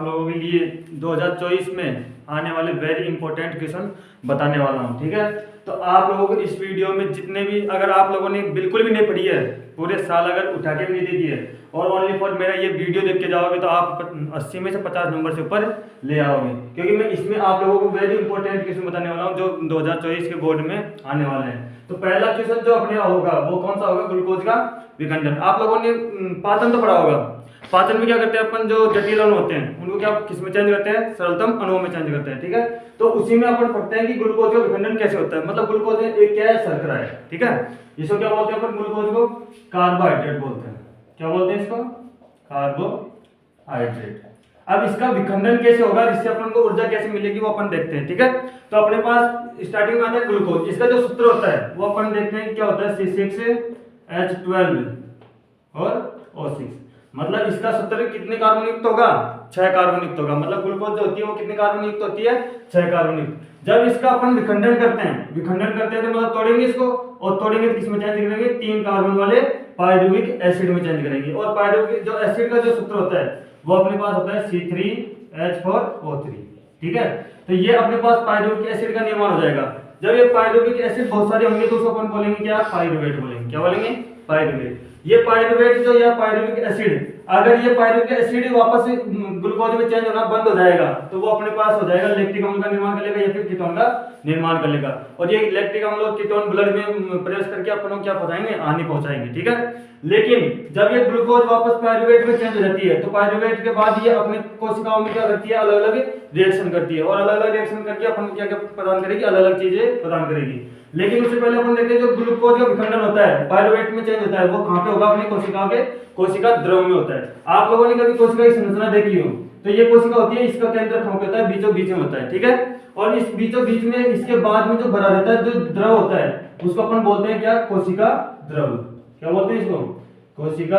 लोगों के लिए 2024 में आने वाले वेरी इंपॉर्टेंट क्वेश्चन बताने वाला हूँ। ठीक है, तो आप लोगों को इस वीडियो में जितने भी, अगर आप लोगों ने बिल्कुल भी नहीं पढ़ी है, पूरे साल अगर उठा के भी नहीं देखी है और ओनली फॉर मेरा ये वीडियो देख के जाओगे तो आप 80 में से 50 नंबर से ऊपर ले आओगे, क्योंकि मैं इसमें आप लोगों को वेरी इंपॉर्टेंट क्वेश्चन बताने वाला हूँ जो 2024 के बोर्ड में आने वाले हैं। तो पहला क्वेश्चन जो अपने होगा वो कौन सा होगा? ग्लूकोज का विखंडन। आप लोगों ने पाचन तो पढ़ा होगा। पाचन में क्या करते हैं अपन, जो जटिल अणु होते हैं उनको क्या किस में चेंज करते हैं? सरलतम अणुओं में चेंज करते हैं। ठीक है, तो उसी में अपन पढ़ते हैं कि ग्लूकोज का विखंडन कैसे होता है। मतलब ग्लूकोज एक क्या है? शर्करा है। ठीक है, इसको क्या बोलते हैं अपन? ग्लूकोज को कार्बोहाइड्रेट बोलते हैं। क्या बोलते हैं इसको? कार्बोहाइड्रेट। अब इसका विखंडन कैसे होगा, इससे अपन को ऊर्जा कैसे मिलेगी वो अपन देखते हैं। ठीक है, तो अपने पास स्टार्टिंग में आता है ग्लूकोज। इसका जो सूत्र होता है वो अपन देखते हैं क्या होता है? C6H12 और O6। मतलब इसका सूत्र कितने कार्बन युक्त होगा? 6 कार्बन युक्त होगा। मतलब ग्लूकोज जो होती है वो कितने कार्बन युक्त होती है? 6 कार्बन युक्त। जब इसका अपन विखंडन करते हैं तो मतलब तोड़ेंगे इसको, और तोड़ेंगे तो किसमें चेंज करेंगे? 3 कार्बन वाले पायरुविक एसिड में चेंज करेंगे। और पायरुविक जो एसिड का जो सूत्र होता है वो अपने पास होता है C3H4O3। ठीक है, तो ये अपने पास पायरुविक एसिड का निर्माण हो जाएगा। जब ये पायरुविक एसिड बहुत सारे होंगे तो उसको अपन बोलेंगे क्या? पायरुवेट बोलेंगे। क्या बोलेंगे? पायरुवेट। ये पायरुवेट जो या पायरुविक एसिड, अगर ये पायरुविक एसिड वापस ग्लूकोज में चेंज होना बंद हो जाएगा तो वो अपने पास हो जाएगा लैक्टिक अम्ल का निर्माण कर लेगा या फिर कीटोन का निर्माण कर लेगा। और ये लैक्टिक अम्ल और कीटोन ब्लड में प्रवेश करके अपन को क्या पहुंचाएंगे? हानि पहुंचाएंगे। ठीक है, लेकिन जब ये ग्लूकोज वापस पायरुवेट में चेंज हो जाती है तो पायरुवेट के बाद ये अपने कोशिकाओं में क्या करती है? अलग अलग रिएक्शन करती है, और अलग अलग रिएक्शन करके अपन क्या क्या प्रदान करेगी? अलग अलग चीजें प्रदान करेगी। लेकिन उससे पहले अपन देखते हैं जो ग्लूकोज का विखंडन होता है, पायरुवेट में चेंज होता है, वो कहां पे होगा? अपनी कोशिका द्रव में होता है। आप लोगों ने कभी कोशिका की संरचना देखी हो तो ये कोशिका होती है, इसका केंद्र कहां पे होता है? बीचों बीच में होता है। ठीक है, और इस बीचों बीच में इसके बाद में जो भरा रहता है जो द्रव होता है उसको अपन बोलते हैं क्या? कोशिका द्रव। क्या बोलते हैं इसको? कोशिका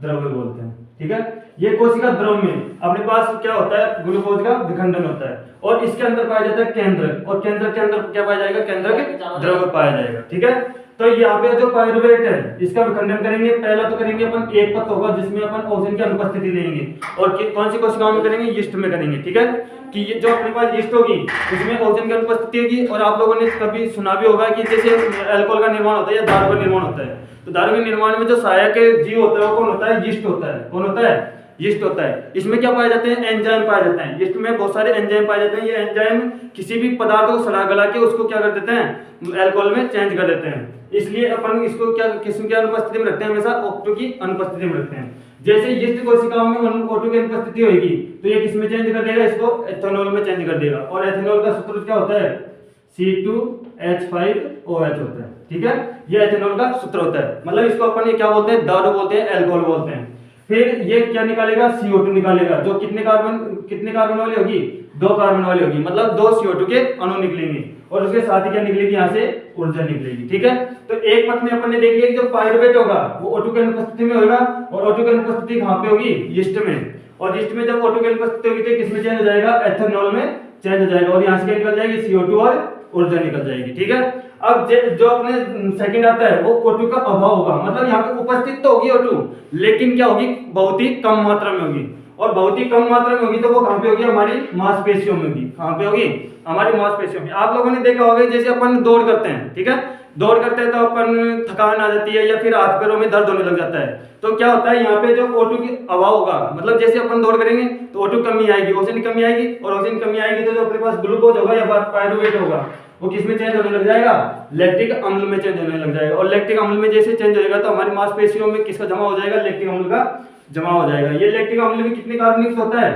द्रव बोलते हैं। ठीक है, ये कोशिका द्रव में अपने पास क्या होता है? ग्लूकोज का विखंडन होता है, और इसके अंदर पाया जाता है केंद्र, और केंद्र के अंदर क्या पाया जाएगा? केंद्र के द्रव पाया जाएगा। ठीक है, तो यहाँ पे जो पायरुवेट है इसका विखंडन करेंगे। पहला तो करेंगे अपन एक पथ होगा जिसमें अपन ऑक्सीजन की अनुपस्थिति देंगे, और कौन सी कोशिकाओं में करेंगे? यीस्ट में करेंगे। ठीक है, कि ये जो अपने पास यीस्ट होगी उसमें ऑक्सीजन की अनुपस्थिति होगी। और आप लोगों ने कभी सुना भी होगा कि जैसे अल्कोहल का निर्माण होता है या दारू का निर्माण होता है, तो दारू के निर्माण में जो सहायक जीव होता है वो कौन होता है? यीस्ट होता है। कौन होता है? यीस्ट होता है। इसमें क्या पाए जाते हैं? एंजाइम पाए जाते हैं। यीस्ट में बहुत सारे एंजाइम पाए जाते हैं। ये एंजाइम किसी भी पदार्थ को सड़ा गला के उसको क्या कर देते हैं? अल्कोहल में चेंज कर देते हैं। इसलिए अपन इसको क्या किसकी अनुपस्थिति में रखते हैं? हमेशा O2 की अनुपस्थिति में रखते हैं। जैसे यीस्ट कोशिकाओं में O2 की अनुपस्थिति होगी तो ये किसमें चेंज कर देगा? इसको एथेनॉल में चेंज कर देगा। और एथेनॉल का सूत्र क्या होता है? C2H5OH होता है। ठीक है, ये एथेनॉल का सूत्र होता है। मतलब इसको अपन क्या बोलते हैं? दारू बोलते हैं, अल्कोहल बोलते हैं। फिर ये क्या निकालेगा? CO2 निकालेगा, जो कितने कार्बन वाली होगी? 2 कार्बन वाली होगी। मतलब 2 CO2 के अणु निकलेंगे, और उसके साथ ही क्या निकलेगी? यहाँ से ऊर्जा निकलेगी। ठीक है, तो एक पथ में अपन ने देख लिया कि जो पायरुवेट होगा वो O2 की अनुपस्थिति में होगा, और O2 की अनुपस्थिति कहाँ पे होगी? यीस्ट में। और यीस्ट में जब O2 की अनुपस्थिति होगी तो किसमें चेंज हो जाएगा? एथेनॉल में चेंज हो जाएगा, और यहाँ से क्या निकल जाएगी? CO2 और ऊर्जा निकल जाएगी। ठीक है, अब जो अपने सेकंड आता है वो O2 का अभाव होगा। मतलब यहाँ पे उपस्थित तो होगी O2, लेकिन क्या होगी? बहुत ही कम मात्रा में होगी। और बहुत ही कम मात्रा में होगी तो वो कहाँ पे होगी? हमारी मांसपेशियों में होगी। कहाँ पे होगी? हमारी मांसपेशियों में। आप लोगों ने देखा होगा जैसे अपन दौड़ करते हैं, ठीक है, दौड़ करते हैं तो अपन थकान आ जाती है या फिर हाथ पैरों में दर्द होने लग जाता है, तो क्या होता है? यहाँ पे जो O2 की अभाव होगा, मतलब जैसे अपन दौड़ करेंगे तो O2 कमी आएगी, ऑक्सीजन कमी आएगी, और ऑक्सीजन कमी आएगी तो जो अपने पास ग्लूकोज होगा या पायरुवेट होगा वो किसमें चेंज होने लग जाएगा? लैक्टिक अम्ल में चेंज होने लग जाएगा। और लैक्टिक अम्ल में जैसे चेंज होएगा तो हमारी मांसपेशियों में किसका जमा हो जाएगा? लैक्टिक अम्ल का जमा हो जाएगा। ये लैक्टिक अम्ल में कितने कार्बन युक्त होता है?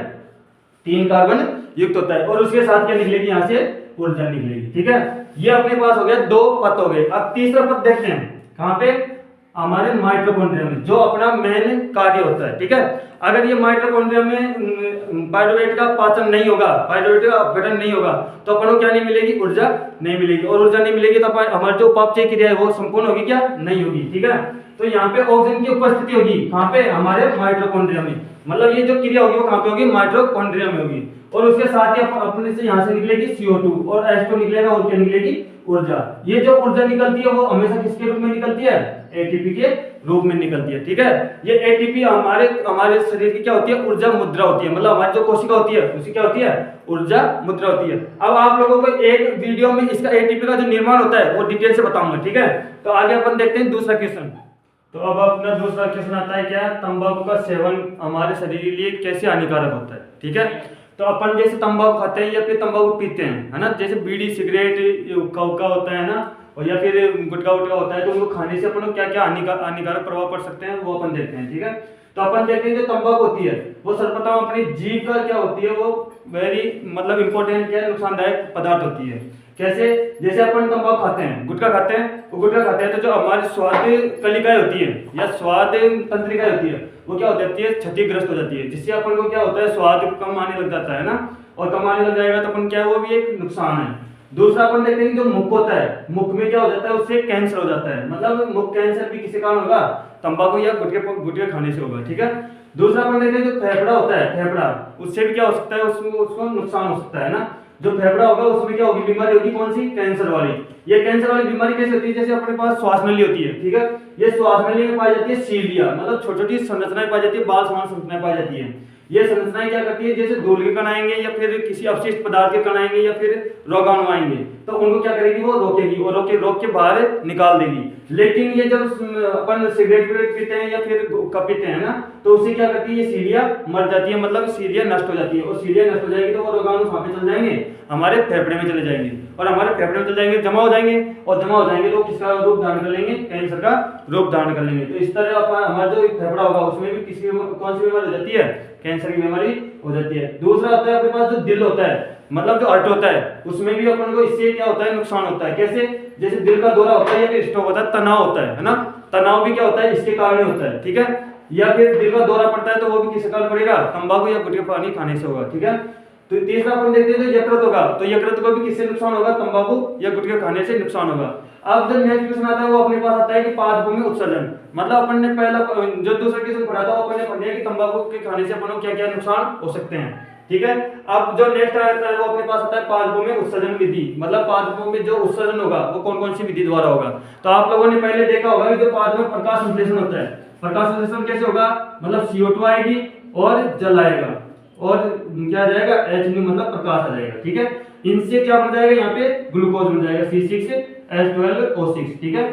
3 कार्बन युक्त होता है, और उसके साथ क्या निकलेगी? यहाँ से ऊर्जा निकलेगी। ठीक है, ये अपने पास हो गया 2 पथ हो गए। अब तीसरा पथ देखते हैं कहाँ पे? हमारे माइटोकॉन्ड्रिया में, जो अपना मेन कार्य होता है। ठीक है, अगर ये माइटोकॉन्ड्रिया में पायरुवेट का पाचन नहीं होगा, पायरुवेट का अपघटन नहीं होगा, तो अपन को क्या नहीं मिलेगी? ऊर्जा नहीं मिलेगी। और ऊर्जा नहीं मिलेगी तो हमारी जो उपापचय क्रिया है वो संपूर्ण होगी क्या? नहीं होगी। ठीक है, तो यहाँ पे ऑक्सीजन की उपस्थिति होगी कहाँ पे, हमारे माइटोकॉन्ड्रिया में। मतलब ये जो क्रिया होगी वो कहाँ पे होगी, माइटोकॉन्ड्रिया में होगी। और उसके साथ ही अपने से यहाँ से निकलेगी CO2 और H2 निकलेगा, और क्या निकलेगी, ऊर्जा। ये जो ऊर्जा निकलती है वो हमेशा किसके रूप में निकलती है, एटीपी के रूप में निकलती है। ठीक है, ये एटीपी हमारे शरीर की क्या होती है, ऊर्जा मुद्रा होती है। मतलब हमारी जो कोशिका होती है उसी क्या होती है, ऊर्जा मुद्रा होती है। अब आप लोगों को एक वीडियो में इसका एटीपी का जो निर्माण होता है वो डिटेल से बताऊंगा। ठीक है, तो आगे अपन देखते हैं दूसरा क्वेश्चन। तो अब अपना दूसरा क्वेश्चन आता है क्या, तंबाकू का सेवन हमारे शरीर के लिए कैसे हानिकारक होता है। ठीक है, तो अपन जैसे तंबाकू खाते हैं या फिर तंबाकू पीते हैं, है ना, जैसे बीड़ी सिगरेट हुक्का होता है ना, और या फिर गुटखा वुटखा होता है, तो उनको खाने से अपन को क्या क्या हानिकारक प्रभाव पड़ सकते हैं वो अपन देखते हैं। ठीक है, तो अपन देखते हैं जो तंबाकू होती है वो सर्वप्रथम अपनी जीभ का क्या होती है, वो वेरी मतलब इंपॉर्टेंट क्या नुकसानदायक पदार्थ होती है। कैसे, जैसे अपन तंबाकू खाते हैं, गुटखा खाते हैं, वो गुटखा खाते हैं तो जो हमारी स्वाद कलिकाएं होती है या स्वाद तंत्रिकाएं होती है वो क्या हो जाती है, क्षतिग्रस्त हो जाती है, जिससे अपन को क्या होता है, स्वाद कम आने लग जाता है ना, और कम आने लग जाएगा तो अपन क्या है, वो भी एक नुकसान है। दूसरा अपन देखते हैं जो मुख होता है, मुख में क्या हो जाता है, उससे कैंसर हो जाता है। मतलब मुख कैंसर भी किसी कारण होगा, तंबाकू या गुटखे खाने से होगा। ठीक है, दूसरा अपन देखते हैं जो फेफड़ा होता है, फेफड़ा, उससे भी क्या हो सकता है, उसको नुकसान हो सकता है ना। जो फेफड़ा होगा उसमें क्या होगी, बीमारी होगी कौन सी, कैंसर वाली। ये कैंसर वाली बीमारी कैसे होती है, जैसे अपने पास श्वास नली होती है। ठीक है, ये श्वास नली में पाई जाती है सीलिया, मतलब छोटी छोटी संरचनाएं पाई जाती है, बाल समान संरचनाएं पाई जाती है। ये संरचनाएं क्या करती है, जैसे धूल के कण आएंगे या फिर किसी अपशिष्ट पदार्थ के कण आएंगे या फिर रोगाणु आएंगे तो उनको क्या करेगी, वो रोकेगी और रोक के बाहर निकाल देगी। लेकिन ये जब अपन सिगरेट पीते हैं या फिर हुक्का पीते हैं ना, तो उससे क्या करती है, ये सीलिया मर जाती है, मतलब सीलिया नष्ट हो जाती है। और सीलिया नष्ट हो जाएगी तो वो रोगाणु कहाँ पे चल जाएंगे, हमारे फेफड़े में चले जाएंगे, और हमारे फेफड़े में चले जाएंगे, जमा हो जाएंगे, और जमा हो जाएंगे तो किसका रूप धारण कर लेंगे, कैंसर का रूप धारण कर लेंगे। तो इस तरह हमारा जो फेफड़ा होगा उसमें भी किसी कौन सी बीमारी हो जाती है, कैंसर की बीमारी हो जाती है। दूसरा होता है अपने पास जो दिल होता है, मतलब जो हार्ट होता है, उसमें भी अपन को इससे क्या होता है, नुकसान होता है। कैसे, जैसे दिल का दौरा होता है या फिर स्ट्रोक होता है, तनाव होता है ना, तनाव भी क्या होता है, इसके कारण ही होता है। ठीक है, या फिर दिल का दौरा पड़ता है तो वो भी किसके कारण पड़ेगा, तंबाकू या गुटखा पानी खाने से होगा। ठीक है, तो तीसरा अपन देखते हैं तो यकृत होगा, तो यकृत को भी किससे नुकसान होगा, तंबाकू या गुटखा खाने से नुकसान होगा। अब जो नेक्स्ट क्वेश्चन आता है वो अपने पास आता है कि पादपों में उत्सर्जन। मतलब अपन ने पहला जो दूसरा क्वेश्चन पढ़ा था वो अपन ने पढ़ लिया कि तंबाकू के खाने से अपन को क्या क्या नुकसान हो सकते हैं। ठीक है, अब जो नेक्स्ट आता है वो अपने पास आता है पादपों में उत्सर्जन विधि। मतलब पादपों में जो उत्सर्जन होगा वो कौन कौन सी विधि द्वारा होगा। तो आप लोगों ने पहले देखा होगा कि जो पादपों में प्रकाश संश्लेषण होता है, प्रकाश संश्लेषण कैसे होगा, मतलब CO2 आएगी और जल आएगा और क्या आ जाएगा, H मतलब प्रकाश आ जाएगा। ठीक है, इनसे क्या बन जाएगा, यहाँ पे ग्लूकोज बन जाएगा C6H12O6। ठीक है,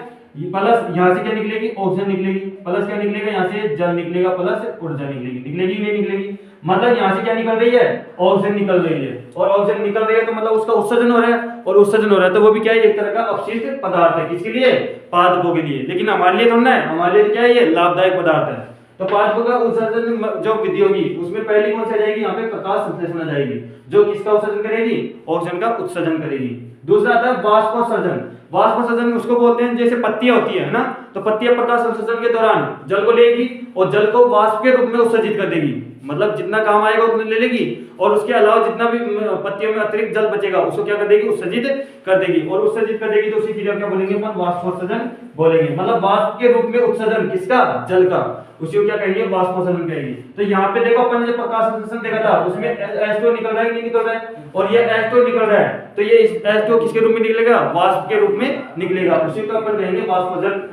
प्लस यहाँ से क्या निकलेगी, ऑक्सीजन निकलेगी, प्लस क्या निकलेगा, यहाँ से जल निकलेगा, प्लस ऊर्जा निकलेगी। निकलेगी नहीं निकलेगी, मतलब यहाँ से क्या निकल रही है, ऑक्सीजन निकल रही है, और ऑक्सीजन निकल रही है तो मतलब उसका उत्सर्जन हो रहा है, और उत्सर्जन हो रहा है तो वो भी क्या है, एक तरह का अपशिष्ट पदार्थ है। किसके लिए, पादपों के लिए। लेकिन हमारे लिए थोड़ा है, हमारे लिए क्या है, ये लाभदायक पदार्थ है। तो पादपों का उत्सर्जन जो विधि होगी उसमें पहली कौन सी आ जाएगी, यहाँ पे प्रकाश संश्लेषण आ जाएगी, जो किसका उत्सर्जन करेगी, ऑक्सीजन का उत्सर्जन करेगी। दूसरा आता है वाष्पोत्सर्जन। वाष्पोत्सर्जन उसको बोलते हैं, जैसे पत्तियां होती है ना, तो पत्तियां प्रकाश संश्लेषण के दौरान जल को लेगी और जल को वाष्प के रूप में उत्सर्जित कर देगी। मतलब जितना काम आएगा उतना ले लेगी, और उसके अलावा जितना भी पत्तियों में अतिरिक्त जल बचेगा उसको क्या कर देगी, उत्सर्जित कर देगी, और उत्सर्जित कर देगी तो उसी क्रिया क्या बोलेंगे अपन, वाष्पोत्सर्जन बोलेंगे। मतलब वाष्प के रूप में उत्सर्जन किसका, जल का, उसी को क्या कहेंगे, वाष्पोत्सर्जन कहेंगे। तो यहाँ पे देखो अपन ने जो प्रकाश संश्लेषण देखा था उसमें H2 निकल रहा है कि नहीं निकल रहा है, और ये H2 निकल रहा है, तो ये H2 किसके रूप में निकलेगा, वाष्प के रूप में निकलेगा, उसी को अपन कहेंगे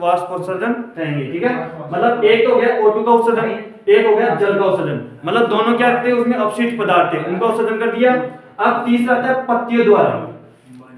वाष्पोत्सर्जन कहेंगे। ठीक है, मतलब एक तो हो गया O2 का उत्सर्जन, एक हो गया जल का उत्सर्जन, मतलब दोनों क्या करते हैं, उसमें अपशिष्ट पदार्थ है उनका उत्सर्जन कर दिया। अब तीसरा आता है पत्तियों द्वारा,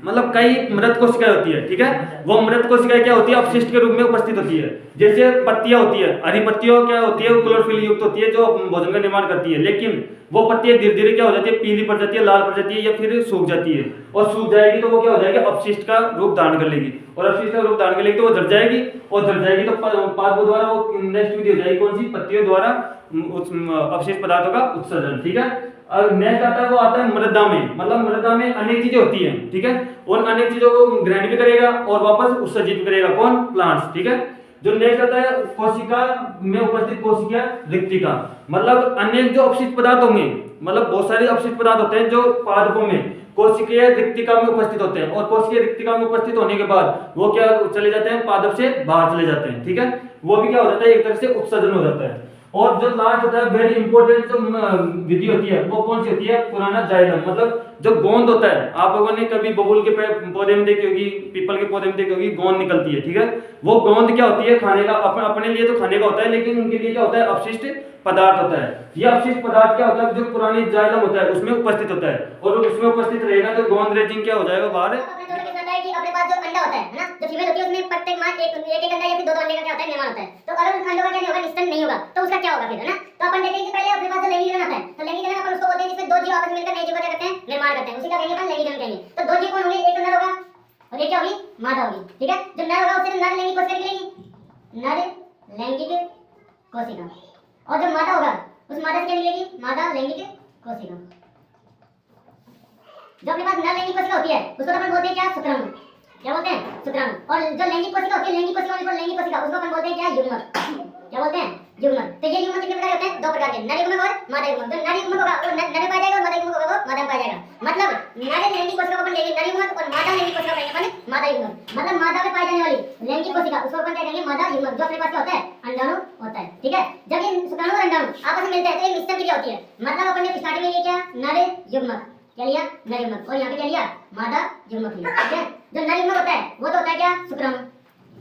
मतलब कई मृत कोशिकाएं होती है। ठीक है, वो मृत कोशिकाएं क्या होती है, अपशिष्ट के रूप में उपस्थित होती है। जैसे पत्तियां होती है, हरी पत्तियों क्या होती है, क्लोरोफिल युक्त होती है जो भोजन का निर्माण करती है, लेकिन वो पत्तियां धीरे धीरे क्या हो जाती है, पीली पड़ जाती है, लाल पड़ जाती है, या फिर सूख जाती है, और सूख जाएगी तो वो क्या हो जाएगी, अपशिष्ट का रूप धारण कर लेगी, और अपशिष्ट का रूप धारण कर लेगी तो वो झड़ जाएगी, और झड़ जाएगी तो पादपों द्वारा वो नेक्स्ट विधि हो जाएगी कौन सी, पत्तियों द्वारा अपशिष्ट पदार्थों का उत्सर्जन। ठीक है, और नेक्स्ट आता है वो आता है मृदा में। मतलब मृदा में अनेक चीजें होती हैं। ठीक है, उन अनेक चीजों को ग्रहण भी करेगा और वापस उत्सर्जित भी करेगा, कौन, प्लांट्स। ठीक है, जो नेक्स्ट आता है कोशिका में उपस्थित कोशिका रिक्तिका। मतलब अनेक जो अपशिष्ट पदार्थ होंगे, मतलब बहुत सारे अपशिष्ट पदार्थ होते हैं जो पादपों में कोशिकीय रिक्तिका में उपस्थित होते हैं, और कोशिकीय रिक्तिका में उपस्थित होने के बाद वो क्या चले जाते हैं, पादप से बाहर चले जाते हैं, ठीक है। वो भी क्या हो जाता है, एक तरह से उत्सर्जन हो जाता है। और जो लास्ट होता है वेरी इंपॉर्टेंट जो विधि होती है वो कौन सी होती है, पुराना जाइलम, मतलब जो गोंद होता है, आप लोगों ने कभी बबूल के पौधे में देखी होगी, पीपल के पौधे में देखी होगी, गोंद निकलती है, ठीक है। वो गोंद क्या होती है, खाने का अपने लिए तो खाने का होता है, लेकिन उनके लिए क्या होता है, अपशिष्ट पदार्थ होता है। यह अपशिष्ट पदार्थ क्या होता है, जो पुरानी जाइलम होता है उसमें उपस्थित होता है, और उसमें उपस्थित रहेगा तो गोंद रेजिंग क्या हो जाएगा, बाहर। अपने पास जो अंडा होता है ना, जो फीमेल होती है उसमें प्रत्येक माह एक अंडा या फिर दो अंडे का क्या होता है, निर्माण होता है। तो अगर उस अंडों का क्या नहीं होगा, निस्तन नहीं होगा, तो उसका क्या होगा फिर, है ना। तो अपन देखेंगे कि पहले अपने पास जो लैंगिक जनन आता है, तो लैंगिक जनन अपन उसको बोलते हैं जिसमें दो जीव आपस में मिलकर नए जीव का क्या करते हैं, निर्माण करते हैं, उसी का कहेंगे अपन लैंगिक जनन कहेंगे। तो दो जीव कौन होंगे, एक तो नर होगा और एक क्या होगी, मादा होगी, ठीक है। जो नर होगा उससे नर लैंगिक कोशिका निकलेगी, नर लैंगिक कोशिका, और जो मादा होगा उस मादा से क्या निकलेगी, मादा लैंगिक कोशिका। जो अपने पास नर लैंगिक कोशिका होती है उसको तो अपन बोलते हैं क्या, शुक्राणु, क्या बोलते हैं, शुक्राणु। और जो लैंगिक कोशिका होती है, लैंगिक कोशिका को लैंगिक कोशिका, उसको अपन बोलते हैं क्या, युग्मक, क्या बोलते हैं, युग्मक। तो ये युग्मक कितने प्रकार के होते हैं, दो प्रकार के, नर युग्मक और मादा युग्मक। जो नर युग्मक होगा वो नर में पाया जाएगा और मादा युग्मक होगा वो मादा में पाया जाएगा। मतलब नर लैंगिक कोशिका को अपन लेंगे नर युग्मक और मादा लैंगिक कोशिका कहेंगे अपन मादा युग्मक। मतलब मादा में पाई जाने वाली लैंगिक कोशिका उसको अपन क्या कहेंगे, मादा युग्मक, जो अपने पास क्या होता है, अंडाणु होता है, ठीक है। जब ये शुक्राणु और अंडाणु आपस में मिलते हैं तो एक मिश्रण क्रिया होती है। मतलब अपन ने स्टार्टिंग में लिया क्या, नर युग्मक, क्या लिया, नर युग्मक, और यहाँ पे क्या लिया, मादा युग्मक लिया, ठीक है। जो नर युग्मक होता है वो तो होता है क्या, शुक्राणु,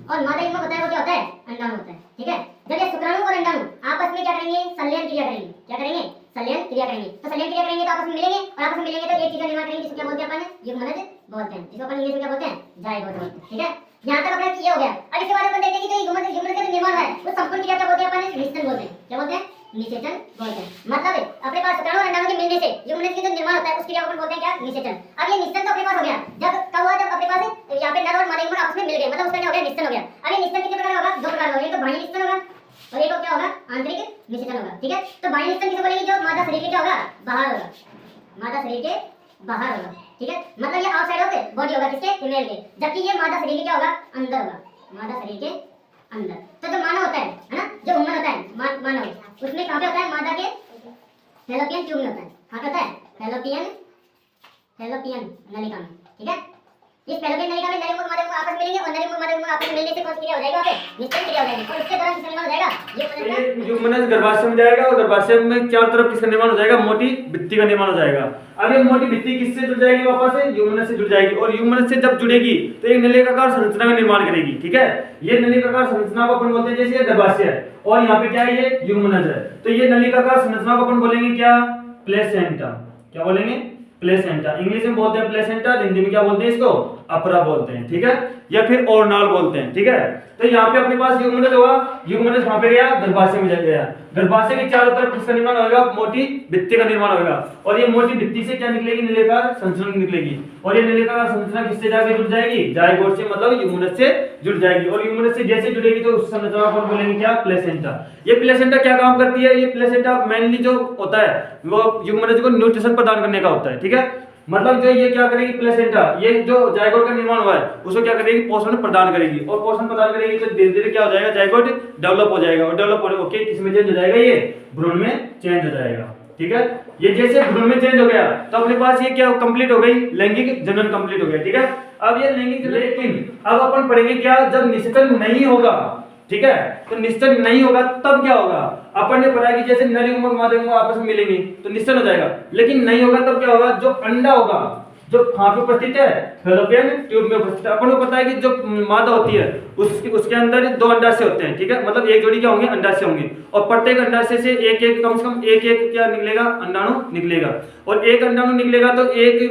और मादा युग्मक होता है वो क्या होता है, अंडाणु होता है, ठीक है। जब ये शुक्राणु और अंडाणु आपस में क्या करेंगे, संलयन क्रिया करेंगे, क्या करेंगे, संलयन क्रिया करेंगे। तो संलयन क्रिया करेंगे तो आपस में मिलेंगे, और आपस में मिलेंगे तो एक चीज का निर्माण करेंगे जिसको क्या बोलते हैं अपन, युग्मनज बोलते हैं, जिसको अपन इंग्लिश में क्या बोलते हैं, जायगोट बोलते हैं, ठीक है। यहाँ तक अपना ये हो गया। अब इसके बाद अपन देखते हैं कि जो युग्मनज का निर्माण है वो संपूर्ण क्रिया क्या बोलते हैं, अपन निषेचन बोलते हैं, क्या बोलते हैं, निषेचन बोलते हैं। मतलब अपने पास शुक्राणु और अंडाणु के मिलने से युग्मनज का जो निर्माण होता है उस क्रिया को अपन बोलते हैं क्या, निषेचन। अब ये निषेचन तो अपने पास हो गया, जब कब हुआ, जब अपने पास यहाँ पे नर और मादा युग्मक आपस में मिल गए, मतलब उसका क्या हो गया, निषेचन हो गया। अब ये निषेचन कितने प्रकार होगा, दो प्रकार होगा, एक तो बाह्य निषेचन होगा और एक क्या होगा, आंतरिक निषेचन होगा, ठीक है। तो बाह्य निषेचन किसे बोलेंगे, जो मादा शरीर के क्या होगा, बाहर होगा, मादा शरीर के बाहर होगा, ठीक है। मतलब ये आउटसाइड ऑफ बॉडी होगा, किसके, फीमेल के, जबकि ये मादा शरीर के क्या होगा, अंदर होगा, मादा शरीर के अंदर। तो जो मानव होता है ना, जो वुमन होता है, मानव, उसमें कहाँ पे होता है, मादा के फैलोपियन ट्यूब में होता है, कहाँ पे होता है, फैलोपियन नलिका में, ठीक है। इस फैलोपियन नलिका में नर युग्मक मादा युग्मक आपस में मिलेंगे, और नर युग्मक मादा युग्मक आपस में मिलने से कौन सी क्रिया हो जाएगा, वहाँ पे निषेचन क्रिया हो जाएगी, और उसके दौरान किसका निर्माण हो जाएगा, युग्मनज गर्भाशय में जाएगा, और गर्भाशय में चारों तरफ किसका निर्माण हो जाएगा, मोटी भित्ति का निर्माण हो जाएगा। अब ये मोटी भित्ति किससे जुड़ जाएगी, वापस से युग्मनज से जुड़ जाएगी, और युग्मनज से जब जुड़ेगी तो एक नलिकाकार संरचना का निर्माण करेगी, ठीक है। ये नलिकाकार संरचना को अपन बोलते हैं, जैसे गर्भाशय है और यहाँ पे क्या है, ये युग्मनज है, तो ये नलिकाकार संरचना को अपन बोलेंगे क्या, प्लेसेंटा, क्या बोलेंगे, प्लेसेंटा। इंग्लिश में बोलते हैं प्लेसेंटा, हिंदी में क्या बोलते हैं, इसको अपरा बोलते हैं, ठीक है, या फिर ओरनाल बोलते हैं, ठीक है। तो यहाँ पे अपने पास युग्मनज होगा, युग्मनज कहाँ पे गया, गर्भाशय में गया, गर्भाशय के चारों तरफ किसका निर्माण होगा, मोटी भित्ति का निर्माण होगा, और ये मोटी भित्ति से क्या निकलेगी, नलिकाकार संरचना निकलेगी, और ये नलिकाकार संरचना किससे जाके जुड़ जाएगी, जायगोट से, मतलब युग्मनज से जुड़ जाएगी, और युग्मनज से जैसे जुड़ेगी तो उस संरचना को बोलेंगे क्या, प्लेसेंटा। ये प्लेसेंटा क्या काम करती है, ये प्लेसेंटा मेनली जो होता है वो युग्मनज को न्यूट्रिशन प्रदान करने का होता है, ठीक है। मतलब जो ये क्या करेगी, प्लेसेंटा, ये जो जायगोट का निर्माण हुआ है उसको क्या करेगी, पोषण प्रदान करेगी, और पोषण प्रदान करेगी तो धीरे धीरे क्या हो जाएगा, जायगोट डेवलप हो जाएगा, और डेवलप होने ओके किसमें चेंज हो जाएगा, ये भ्रूण में चेंज हो जाएगा, ठीक है। ये जैसे भ्रूण में चेंज हो गया तो अपने पास ये क्या कंप्लीट हो गई, लैंगिक जनन कंप्लीट हो गया, ठीक है। अब ये लैंगिक, लेकिन अब अपन पढ़ेंगे क्या, जब निषेचन नहीं होगा, ठीक है, तो निषेचन नहीं होगा तब क्या होगा, अपन ने पढ़ा कि जैसे नर युग्मक मादा युग्मक आपस में मिलेंगे तो निषेचन हो जाएगा, लेकिन नहीं होगा तब क्या होगा, जो अंडा होगा जो कहाँ पे उपस्थित है, फैलोपियन ट्यूब में उपस्थित है। अपन को पता है कि जो मादा होती है उसके अंदर दो अंडाशय होते हैं, ठीक है, मतलब एक जोड़ी क्या होंगे, अंडाशय होंगे, और प्रत्येक अंडाशय से एक एक कम से कम एक एक क्या निकलेगा, अंडाणु निकलेगा, और एक अंडाणु निकलेगा तो एक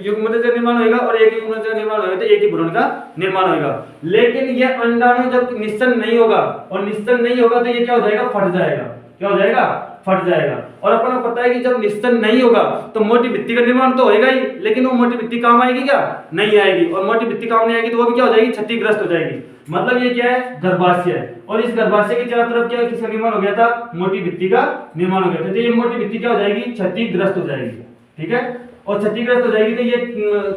युग्मनज का निर्माण होगा, और एक युग्मनज का निर्माण होगा तो एक ही भ्रूण का निर्माण होगा। लेकिन ये अंडाणु जब निषेचन नहीं होगा, और निषेचन नहीं होगा तो ये क्या हो जाएगा, फट जाएगा, क्या हो जाएगा, फट जाएगा। और अपन को पता है कि जब निषेचन नहीं होगा तो मोटी भित्ति का निर्माण तो होएगा ही, लेकिन वो मोटी भित्ति काम आएगी क्या, नहीं आएगी, और मोटी भित्ति काम नहीं आएगी तो वो भी क्या हो जाएगी, क्षतिग्रस्त हो जाएगी। मतलब ये क्या है, गर्भाशय है, और इस गर्भाशय के चारों तरफ क्या किसका निर्माण हो गया था, मोटी भित्ति का निर्माण हो गया था, तो ये मोटी भित्ति क्या हो जाएगी, क्षतिग्रस्त हो जाएगी, ठीक है। और क्षतिग्रस्त हो जाएगी तो ये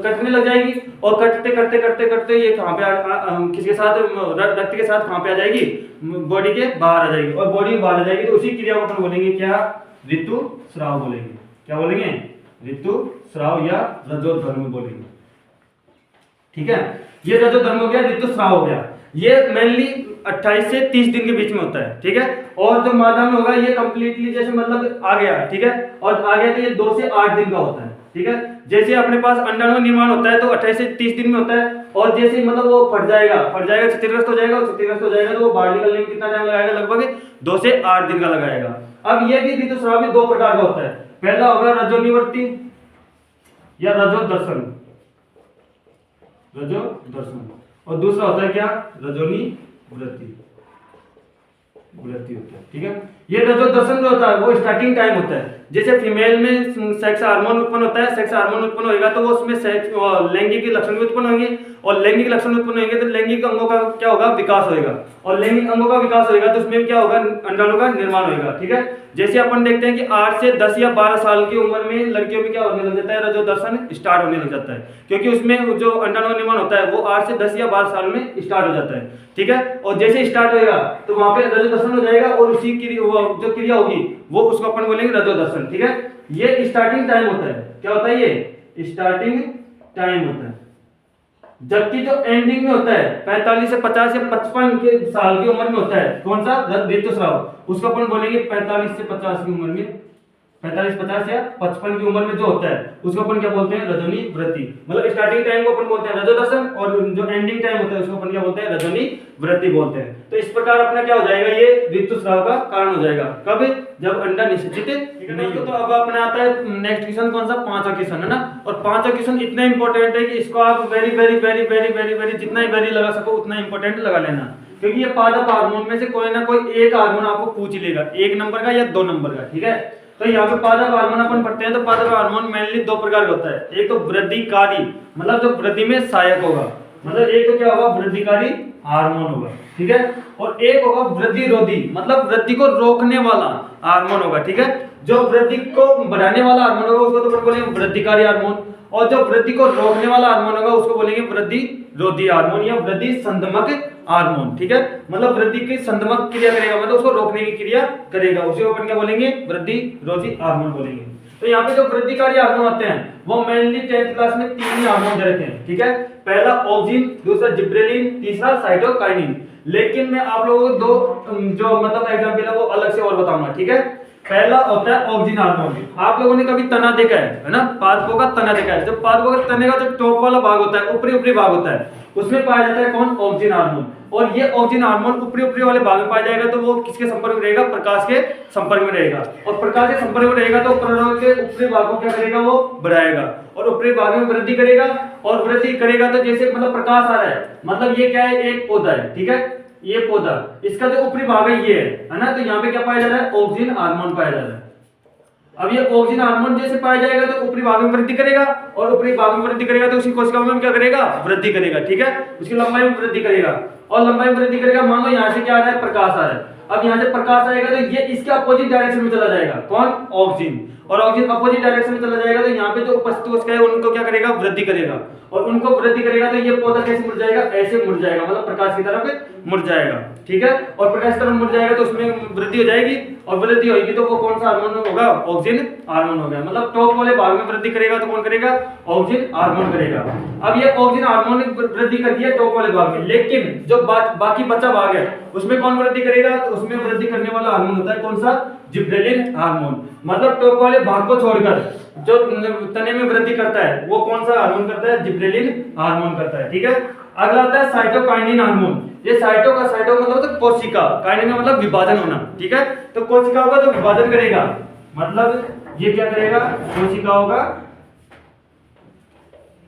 कटने लग जाएगी, और कटते करते करते करते ये कहाँ पे किसके साथ, रक्त के साथ कहाँ पे आ जाएगी, बॉडी के बाहर आ जाएगी, और बॉडी बाहर आ जाएगी तो उसी क्रिया को अपन बोलेंगे क्या, ऋतुस्राव बोलेंगे, क्या बोलेंगे, ऋतुस्राव या रजोधर्म बोलेंगे। ठीक है, ये रजोधर्म हो गया, ऋतुस्राव हो गया। ये मेनली 28 से 30 दिन के बीच में होता है। ठीक है, और जो मादा में होगा ये कंप्लीटली जैसे मतलब आ गया। ठीक है, और आ गया तो ये 2 से 8 दिन का होता है। ठीक है, जैसे अपने पास अंडाणु निर्माण होता है तो 28 से 30 दिन में होता है, और जैसे मतलब वो फट जाएगा क्षतिग्रस्त हो जाएगा, और क्षतिग्रस्त हो जाएगा तो वो बाहर निकलने में कितना टाइम लगाएगा, लगभग 2 से 8 दिन का लगाएगा। अब ये भी ऋतुस्राव भी 2 प्रकार का होता है। पहला होगा रजोनिवृत्ति या रजोदर्शन, और दूसरा होता है क्या, रजोनिवृत्ति होता है। ठीक है, ये रजोदर्शन जो होता है वो स्टार्टिंग टाइम होता है। जैसे फीमेल में सेक्स हार्मोन उत्पन्न होता है, सेक्स हार्मोन उत्पन्न होगा तो वो उसमें सेक्स लैंगिक लक्षण भी उत्पन्न होंगे, और लैंगिक लक्षण उत्पन्न होंगे तो लैंगिक अंगों का क्या होगा, विकास होगा, और लैंगिक अंगों का विकास होगा तो उसमें क्या होगा, अंडाणु का निर्माण होगा। ठीक है, जैसे अपन देखते हैं कि 8 से 10 या 12 साल की उम्र में लड़कियों में क्या होने लग जाता है, रजोदर्शन स्टार्ट होने लग जाता है, क्योंकि उसमें जो अंडाणु निर्माण होता है वो 8 से 10 या 12 साल में स्टार्ट हो जाता है। ठीक है, और जैसे स्टार्ट होएगा तो वहां पे रजोदर्शन हो जाएगा, और उसी की जो क्रिया होगी वो उसको अपन बोलेंगे रजोदर्शन। ठीक है, ये स्टार्टिंग टाइम होता है। क्या होता है, ये स्टार्टिंग टाइम होता है। जबकि जो एंडिंग में होता है 45 से 50 या 55 के साल की उम्र में होता है, कौन सा, ऋतुस्राव, उसको अपन बोलेंगे 45 से 50 की उम्र में, 45, 50 या 55 की उम्र में जो होता है उसको अपन क्या बोलते हैं, रजोनिवृत्ति। मतलब स्टार्टिंग टाइम को अपन बोलते हैं रजोदर्शन, और जो एंडिंग टाइम होता है उसको अपन क्या बोलते हैं, रजोनिवृत्ति बोलते हैं। तो इस प्रकार अपना क्या हो जाएगा, ये ऋतुस्राव का कारण हो जाएगा। कब, जब अंडा निषेचित नहीं हो। तो अब अपने आता है नेक्स्ट क्वेश्चन, कौन सा, 5वां क्वेश्चन है ना। और 5वां क्वेश्चन इतना इंपॉर्टेंट है कि इसको आप very very very very very very जितना ही वेरी लगा सको उतना इंपॉर्टेंट लगा लेना, क्योंकि ये पादप हार्मोन में से कोई ना कोई एक हार्मोन आपको पूछ लेगा, 1 नंबर का या 2 नंबर का। ठीक है, तो यहाँ पे पादप हार्मोन अपन पढ़ते हैं, तो पादप हार्मोन मेनली 2 प्रकार का होता है। एक तो वृद्धिकारी, मतलब जो वृद्धि में सहायक होगा, मतलब एक तो क्या होगा, वृद्धिकारी हार्मोन होगा। ठीक है, और एक होगा वृद्धिरोधी, मतलब वृद्धि को रोकने वाला हार्मोन होगा। ठीक है, जो वृद्धि को बढ़ाने वाला हार्मोन होगा उसको तो अपन बोलेंगे वृद्धिकारी हार्मोन, और जो वृद्धि को रोकने वाला हार्मोन होगा उसको बोलेंगे वृद्धिरोधी हार्मोन या वृद्धि संदमक हार्मोन। ठीक है, मतलब वृद्धि की संदमक क्रिया करेगा, मतलब उसको रोकने की क्रिया करेगा, उसे अपन क्या बोलेंगे, वृद्धिरोधी हार्मोन बोलेंगे। तो यहाँ पे जो वृद्धिकारी हार्मोन होते हैं वो मेनली 10th क्लास में 3 ही हार्मोन दे रखे हैं। ठीक है, पहला ऑक्सिन, दूसरा जिब्रेलिन, तीसरा साइटोकाइनिन। लेकिन मैं आप लोगों को 2 जो मतलब एग्जांपल है वो अलग से और बताऊंगा। ठीक है, पहला होता है ऑक्सिन हार्मोन। आप लोगों ने कभी तना देखा है ना, पादपों का तना देखा है। जब पादपों का तने का जो टॉप वाला भाग होता है, ऊपरी भाग होता है, उसमें पाया जाता है कौन, ऑक्सिन हार्मोन। और ये ऑक्सिन हार्मोन ऊपरी वाले भाग में पाया जाएगा तो वो किसके संपर्क में रहेगा, प्रकाश के संपर्क में रहेगा, और प्रकाश के संपर्क में रहेगा तो प्रकाश के ऊपरी भाग को क्या करेगा, वो बढ़ाएगा, और ऊपरी भाग में वृद्धि करेगा। और वृद्धि करेगा तो जैसे मतलब प्रकाश आ रहा है, मतलब ये क्या है, एक पौधा है। ठीक है, ये पौधा, इसका जो ऊपरी भाग है ये है ना, तो यहाँ पे क्या पाया जा रहा है, ऑक्सिन हार्मोन पाया जा रहा है। अब ये ऑक्सिन हार्मोन जैसे पाया जाएगा तो ऊपरी भाग में वृद्धि करेगा, और ऊपरी भाग में वृद्धि करेगा तो उसकी कोशिकाओं में क्या करेगा, वृद्धि करेगा। ठीक है, उसकी लंबाई में वृद्धि करेगा, और लंबाई में वृद्धि करेगा। मान लो यहाँ से क्या आ रहा है, प्रकाश आ रहा है। अब यहाँ से प्रकाश आएगा तो ये इसके अपोजिट डायरेक्शन में चला जाएगा, कौन, ऑक्सिन, और ऑक्सिन अपोजिट डायरेक्शन में चला जाएगा तो यहाँ पे जो उपस्थित कोशिका है उनको क्या करेगा, वृद्धि करेगा, और उनको वृद्धि करेगा तो ये पौधा कैसे मुड़ जाएगा, ऐसे मुड़ जाएगा, मतलब प्रकाश की तरफ मुड़ जाएगा। ठीक है, और प्रकाश की तरफ मुड़ जाएगा तो उसमें वृद्धि हो जाएगी, और वृद्धि होगी तो वो कौन सा हार्मोन होगा, ऑक्सिन हार्मोन होगा। मतलब टॉप वाले भाग में वृद्धि करेगा तो कौन करेगा, ऑक्सिन हार्मोन करेगा। अब ये ऑक्सिन हार्मोन वृद्धि करती है टॉप वाले भाग में, लेकिन जो बाकी बचा भाग है उसमें कौन वृद्धि करेगा, तो उसमें वृद्धि करने वाला हार्मोन होता है कौन सा, जिब्रेलिन हार्मोन। मतलब टॉप वाले भाग को छोड़कर जो तने में वृद्धि करता है वो कौन सा हार्मोन करता है, जिब्रेलिन हार्मोन करता है। ठीक है, अगला आता है साइटोकाइनिन हार्मोन। ये साइटो मतलब तो कोशिका, काइनिन मतलब विभाजन होना। ठीक है, तो कोशिकाओं का जो विभाजन करेगा, मतलब ये क्या करेगा, कोशिकाओं का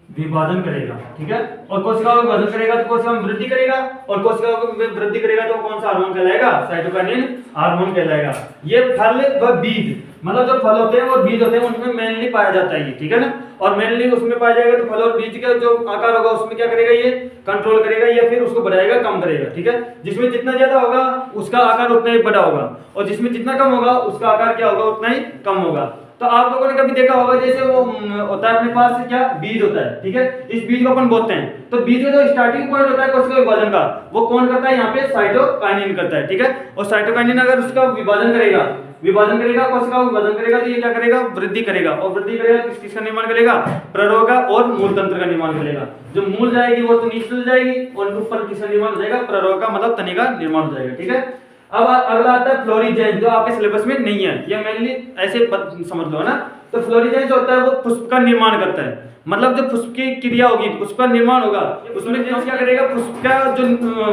विभाजन करेगा। ठीक है, और कोशिकाओं का विभाजन करेगा तो कोशिकाओं में वृद्धि करेगा, और कोशिकाओं में वृद्धि करेगा तो कौन सा हार्मोन कहलाएगा, साइटोकाइनिन हार्मोन कहलाएगा। ये फल व बीज, मतलब जो फल होते हैं और बीज होते हैं उनमें मेनली पाया जाता है ये। ठीक है ना, और मेनली उसमें पाया जाएगा तो फल और बीज का जो आकार होगा उसमें क्या करेगा, ये कंट्रोल करेगा या फिर उसको बढ़ाएगा, कम करेगा। ठीक है, जिसमें जितना ज्यादा होगा उसका आकार उतना ही बड़ा होगा, और जिसमें जितना कम होगा उसका आकार क्या होगा, उतना ही कम होगा। तो आप लोगों ने कभी देखा होगा जैसे वो होता है अपने पास क्या बीज होता है, ठीक है, इस बीज को अपन बोलते हैं। तो बीज में जो स्टार्टिंग पॉइंट होता है कोशिका विभाजन का, वो कौन करता है, यहाँ पे साइटोकाइनिन करता है, ठीक है। और साइटोकाइनिन अगर उसका विभाजन करेगा कोशिका विभाजन करेगा तो ये क्या करेगा, वृद्धि करेगा। और वृद्धि करेगा किसका निर्माण करेगा, प्ररोगा और मूल तंत्र का निर्माण करेगा। जो मूल जाएगी वो तो नीचे चल जाएगी और ऊपर किसका निर्माण हो जाएगा, प्ररोगा मतलब तने का निर्माण हो जाएगा, ठीक है। अब अगला आता है फ्लोरीजेंस, जो आपके सिलेबस में नहीं है, ये मेनली ऐसे समझ लो ना। तो फ्लोरीजेंस जो होता है वो पुष्प का निर्माण करता है, मतलब जो पुष्प की क्रिया होगी, पुष्प का निर्माण होगा, उसमें क्या करेगा, पुष्प का जो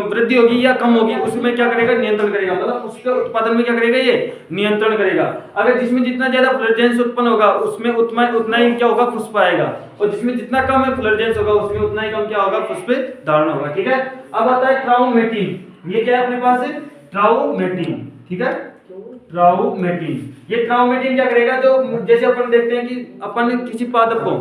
वृद्धि होगी या कम होगी उसमें क्या करेगा, नियंत्रण करेगा, मतलब पुष्प के उत्पादन में क्या करेगा, ये नियंत्रण करेगा। अगर जिसमें जितना ज्यादा फ्लोरीजेंस उत्पन्न होगा उसमें उतना ही क्या होगा, पुष्प आएगा। और जिसमें जितना कम है फ्लोरीजेंस होगा उसमें उतना ही कम क्या होगा, पुष्प धारण होगा, ठीक है। अब आता है ट्राउमेटिन, ये क्या है अपने पास, ट्राउमेटिन, ठीक है, ट्राउमेटिन। ये ट्राउमेटिन क्या करेगा, जो जैसे अपन देखते हैं कि अपन किसी पादप को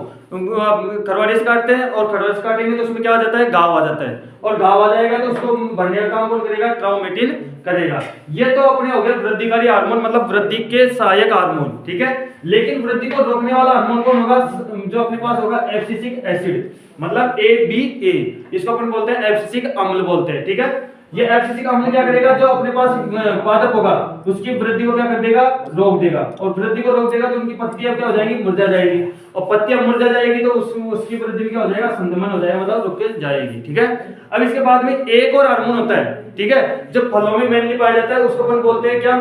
खरवाड़े से काटते हैं और खरवाड़े से काटेंगे तो उसमें क्या आ जाता है, घाव आ जाता है, और घाव आ जाएगा तो उसको भरने का काम कौन करेगा, ट्राउमेटिन करेगा। ये तो अपने हो गए वृद्धिकारी हार्मोन, मतलब वृद्धि के सहायक हार्मोन, ठीक है। लेकिन वृद्धि को रोकने वाला हार्मोन कौन होगा, जो अपने पास होगा एब्सिसिक एसिड, मतलब ABA, इसको अपन बोलते हैं एब्सिसिक अम्ल बोलते हैं, ठीक है। ये एब्सिसिक अम्ल क्या करेगा, जो अपने पास पादप होगा उसकी वृद्धि को क्या कर देगा, रोक देगा। और वृद्धि को रोक देगा तो उनकी पत्तियां क्या हो जाएंगी, मुरझा जाएगी, और पत्तियां मुरझा जाएगी तो उसकी वृद्धि में क्या हो जाएगा, संक्रमण हो जाएगा, मतलब रुक जाएगी, ठीक है। अब इसके बाद में एक और हार्मोन होता है, ठीक है, जो फलों में मेनली पाया जाता है, उसको अपन बोलते हैं क्या,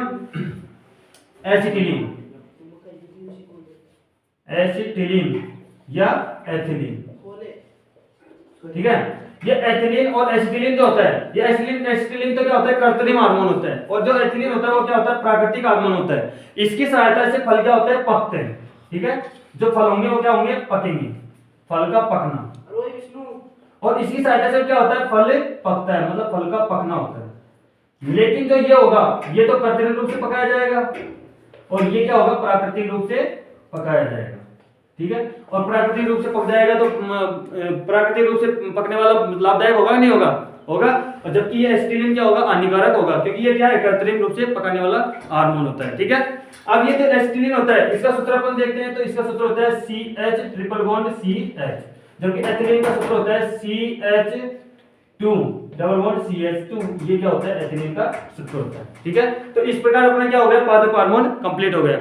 एसिटिलीन, एसिटिलीन या एथिलीन, ठीक है। ये एथिलीन और एसिटिलीन जो होता है, ये एसिटिलीन तो क्या होता है, कृत्रिम हार्मोन होता है, और जो एथिलीन होता है वो क्या होता है, प्राकृतिक हार्मोन होता है। इसकी सहायता से फल क्या होता है, पकते हैं, ठीक है। जो फल होंगे वो क्या होंगे, पकेंगे, फल का पकना। और इसकी सहायता से क्या होता है, फल पकता है, मतलब फल का पकना होता है। लेकिन जो ये होगा, ये तो कृत्रिम रूप से पकाया जाएगा, और ये क्या होगा, प्राकृतिक रूप से पकाया जाएगा, ठीक है। और प्राकृतिक रूप से पक जाएगा तो प्राकृतिक रूप से पकने वाला लाभदायक होगा नहीं होगा, होगा। और जबकि ये एसिटिलीन क्या होगा, हानिकारक होगा, क्योंकि ये क्या है, कृत्रिम रूप से पकाने वाला हार्मोन होता है, ठीक है। अब ये जो एसिटिलीन होता है इसका सूत्र अपन देखते हैं, तो इसका सूत्र होता है CH ट्रिपल बॉन्ड CH, जबकि एथिलीन का सूत्र होता है CH2 डबल बॉन्ड CH2। ये क्या होता है, एथिलीन का सूत्र होता है, ठीक है। तो इस प्रकार अपना क्या हो गया, पादप हार्मोन कंप्लीट हो गया।